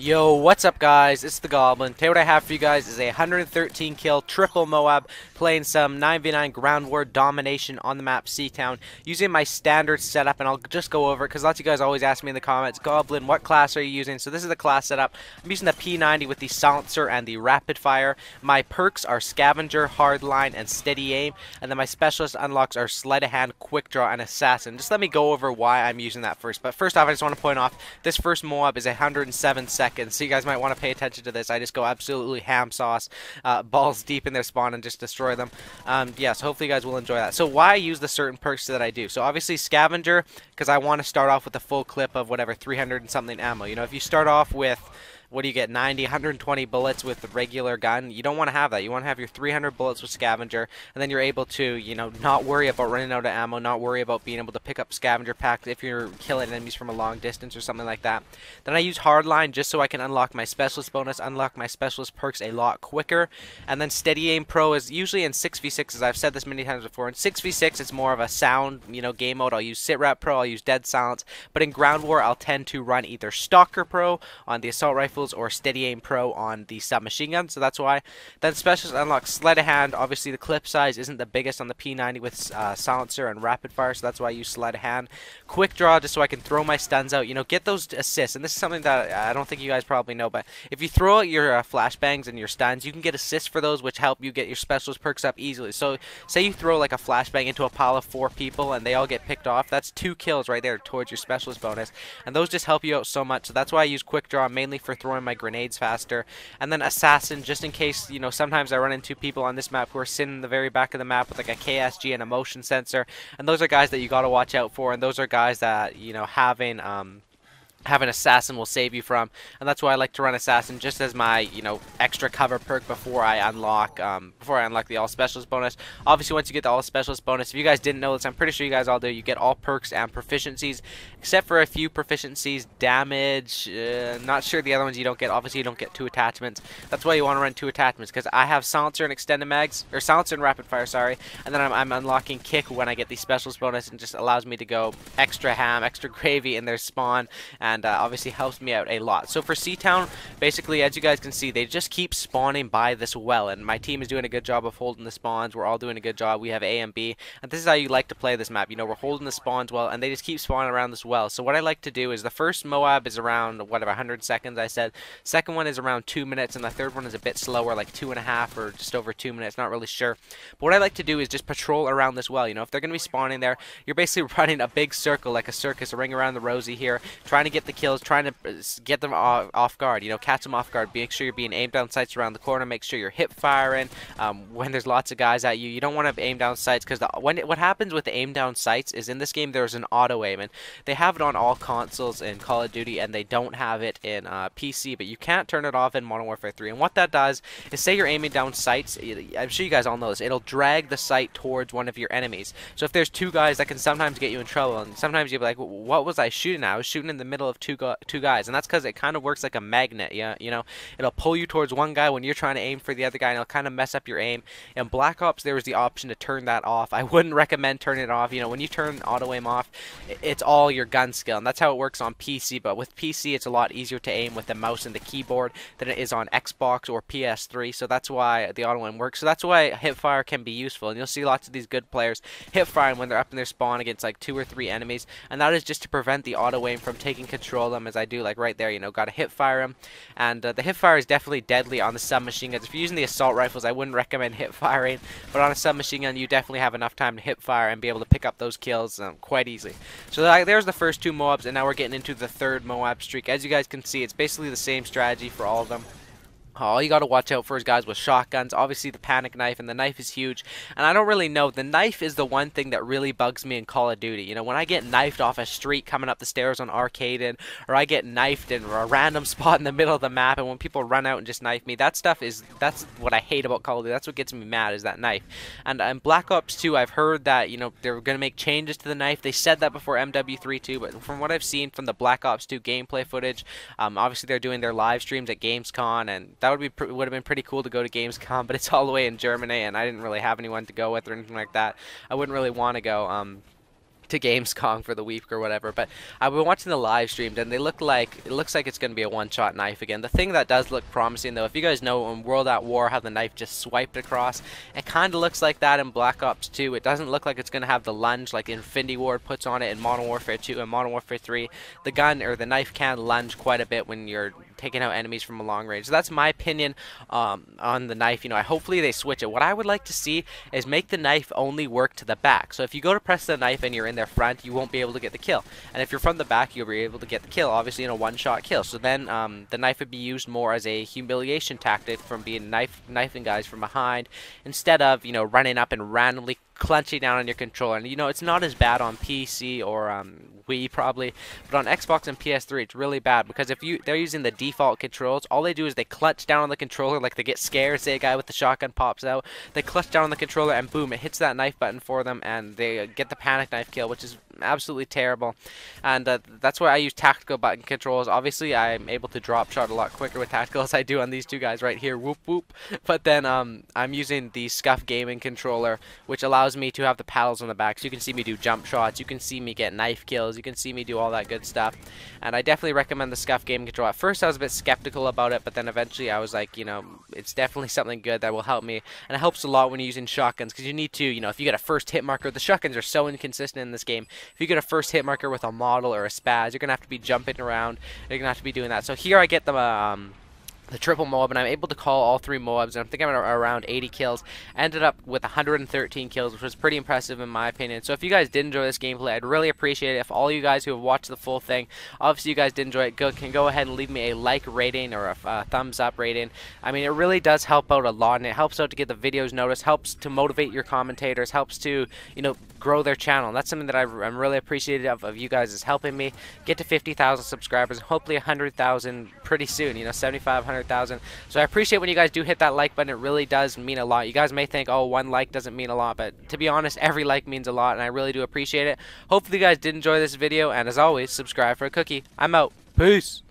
Yo, what's up guys? It's the Goblin. Today what I have for you guys is a 113 kill triple MOAB playing some 9v9 ground war domination on the map Seatown using my standard setup, and I'll just go over it because lots of you guys always ask me in the comments, Goblin, what class are you using? So this is the class setup. I'm using the P90 with the silencer and the rapid fire. My perks are scavenger, hardline, and steady aim, and then my specialist unlocks are sleight of hand, quick draw, and assassin. Just let me go over why I'm using that first. But first off, I just want to point off this first MOAB is 107 seconds. So you guys might want to pay attention to this. I just go absolutely ham sauce, balls deep in their spawn and just destroy them. Yeah, so hopefully you guys will enjoy that. So why I use the certain perks that I do. So obviously scavenger, because I want to start off with a full clip of whatever 300 and something ammo. You know, if you start off with, what do you get, 90, 120 bullets with the regular gun, you don't want to have that. You want to have your 300 bullets with scavenger, and then you're able to, you know, not worry about running out of ammo, not worry about being able to pick up scavenger packs if you're killing enemies from a long distance or something like that. Then I use hardline just so I can unlock my specialist bonus, unlock my specialist perks a lot quicker. And then steady aim pro is usually in 6v6, as I've said this many times before. In 6v6 it's more of a sound, you know, game mode. I'll use sit rep pro, I'll use dead silence, but in ground war I'll tend to run either stalker pro on the assault rifles or steady aim pro on the submachine gun, so that's why. Then specialist unlocks sleight of hand. Obviously the clip size isn't the biggest on the P90 with silencer and rapid fire, so that's why I use sleight of hand. Quick draw just so I can throw my stuns out, you know, get those assists. And this is something that I don't think you guys probably know, but if you throw out your flashbangs and your stuns, you can get assists for those, which help you get your specialist perks up easily. So say you throw like a flashbang into a pile of 4 people and they all get picked off, that's 2 kills right there towards your specialist bonus, and those just help you out so much. So that's why I use quick draw mainly for throwing my grenades faster. And then assassin, just in case, you know, sometimes I run into people on this map who are sitting in the very back of the map with like a KSG and a motion sensor, and those are guys that you got to watch out for, and those are guys that, you know, having assassin will save you from, and that's why I like to run assassin just as my, you know, extra cover perk before I unlock the all specialist bonus. Obviously once you get the all specialist bonus, if you guys didn't know this, I'm pretty sure you guys all do, you get all perks and proficiencies except for a few proficiencies. Damage, not sure the other ones you don't get. Obviously you don't get 2 attachments. That's why you want to run 2 attachments, because I have silencer and extended mags, or silencer and rapid fire, sorry, and then I'm unlocking kick when I get the specialist bonus, and just allows me to go extra ham, extra gravy in their spawn, and obviously helps me out a lot. So for Seatown, basically, as you guys can see, they just keep spawning by this well, and my team is doing a good job of holding the spawns. We're all doing a good job. We have A and B, and this is how you like to play this map. You know, we're holding the spawns well, and they just keep spawning around this well. So what I like to do is the first MOAB is around, whatever, 100 seconds, I said. Second one is around 2 minutes, and the third one is a bit slower, like 2.5 or just over 2 minutes, not really sure. But what I like to do is just patrol around this well. You know, if they're going to be spawning there, you're basically running a big circle, like a circus, a ring around the rosy here, trying to get the kills, trying to get them off guard, you know, catch them off guard. Make sure you're being aimed down sights around the corner. Make sure you're hip firing when there's lots of guys at you. You don't want to aim down sights, because what happens with the aim down sights is in this game there's an auto aim, and they have it on all consoles in Call of Duty, and they don't have it in PC, but you can't turn it off in Modern Warfare 3. And what that does is, say you're aiming down sights, I'm sure you guys all know this, it'll drag the sight towards one of your enemies. So if there's 2 guys, that can sometimes get you in trouble, and sometimes you'll be like, what was I shooting at? I was shooting in the middle of two guys, and that's because it kind of works like a magnet. Yeah, you know, it'll pull you towards one guy when you're trying to aim for the other guy, and it'll kind of mess up your aim. In Black Ops, there was the option to turn that off. I wouldn't recommend turning it off. You know, when you turn auto aim off, it's all your gun skill, and that's how it works on PC. But with PC, it's a lot easier to aim with the mouse and the keyboard than it is on Xbox or PS3. So that's why the auto aim works. So that's why hipfire can be useful, and you'll see lots of these good players hipfiring when they're up in their spawn against like 2 or 3 enemies, and that is just to prevent the auto aim from taking control of them, as I do, like right there. You know, got to hip fire him, and the hip fire is definitely deadly on the submachine guns. If you're using the assault rifles, I wouldn't recommend hip firing, but on a submachine gun, you definitely have enough time to hip fire and be able to pick up those kills quite easily. So there's the first 2 MOABs, and now we're getting into the third MOAB streak. As you guys can see, it's basically the same strategy for all of them. All you got to watch out for is guys with shotguns. Obviously the panic knife, and the knife is huge, and I don't really know, the knife is the one thing that really bugs me in Call of Duty. You know, when I get knifed off a street coming up the stairs on Arcade, or I get knifed in a random spot in the middle of the map, and when people run out and just knife me, that's what I hate about Call of Duty. That's what gets me mad, is that knife. And in Black Ops 2, I've heard that, you know, they're going to make changes to the knife. They said that before MW3 too, but from what I've seen from the Black Ops 2 gameplay footage, obviously they're doing their live streams at Gamescom, and that would have been pretty cool to go to Gamescom, but it's all the way in Germany, and I didn't really have anyone to go with or anything like that. I wouldn't really want to go. to Gamescom for the week or whatever. But I've been watching the live streams, and it looks like it's going to be a one-shot knife again. The thing that does look promising, though, if you guys know in World at War how the knife just swiped across, it kind of looks like that in Black Ops 2. It doesn't look like it's going to have the lunge like Infinity Ward puts on it in Modern Warfare 2 and Modern Warfare 3. The gun or the knife can lunge quite a bit when you're taking out enemies from a long range. So that's my opinion on the knife. You know, hopefully they switch it. What I would like to see is make the knife only work to the back. So if you go to press the knife and you're in their front, you won't be able to get the kill. And if you're from the back, you'll be able to get the kill, obviously in a one-shot kill. So then the knife would be used more as a humiliation tactic from being knifing guys from behind, instead of, you know, running up and randomly clenching down on your controller. And you know, it's not as bad on PC or Wii probably, but on Xbox and PS3 it's really bad, because if they're using the default controls, all they do is they clutch down on the controller, like they get scared, say a guy with the shotgun pops out, they clutch down on the controller and boom, it hits that knife button for them and they get the panic knife kill, which is absolutely terrible. And that's why I use tactical button controls. Obviously I'm able to drop shot a lot quicker with tactical as I do on these two guys right here, whoop whoop, but then I'm using the Scuff gaming controller, which allows me to have the paddles on the back, so you can see me do jump shots, you can see me get knife kills, you can see me do all that good stuff. And I definitely recommend the Scuff gaming control. At first I was a bit skeptical about it, but then eventually I was like, you know, it's definitely something good that will help me, and it helps a lot when you're using shotguns, because you need to, you know, if you get a first hit marker, the shotguns are so inconsistent in this game. If you get a first hit marker with a model or a spaz, you're gonna have to be jumping around, you're gonna have to be doing that. So here I get the triple MOAB, and I'm able to call all 3 MOABs, and I'm thinking I'm around 80 kills. Ended up with 113 kills, which was pretty impressive in my opinion. So if you guys did enjoy this gameplay, I'd really appreciate it if all you guys who have watched the full thing, obviously you guys did enjoy it, can go ahead and leave me a like rating or a thumbs up rating. I mean, it really does help out a lot, and it helps out to get the videos noticed, helps to motivate your commentators, helps to, you know, grow their channel. And that's something that I'm really appreciative of you guys, is helping me get to 50,000 subscribers, and hopefully 100,000 pretty soon, you know, 75, 100,000. So I appreciate when you guys do hit that like button. It really does mean a lot. You guys may think, oh, 1 like doesn't mean a lot, but to be honest, every like means a lot, and I really do appreciate it. Hopefully you guys did enjoy this video, and as always, subscribe for a cookie. I'm out. Peace.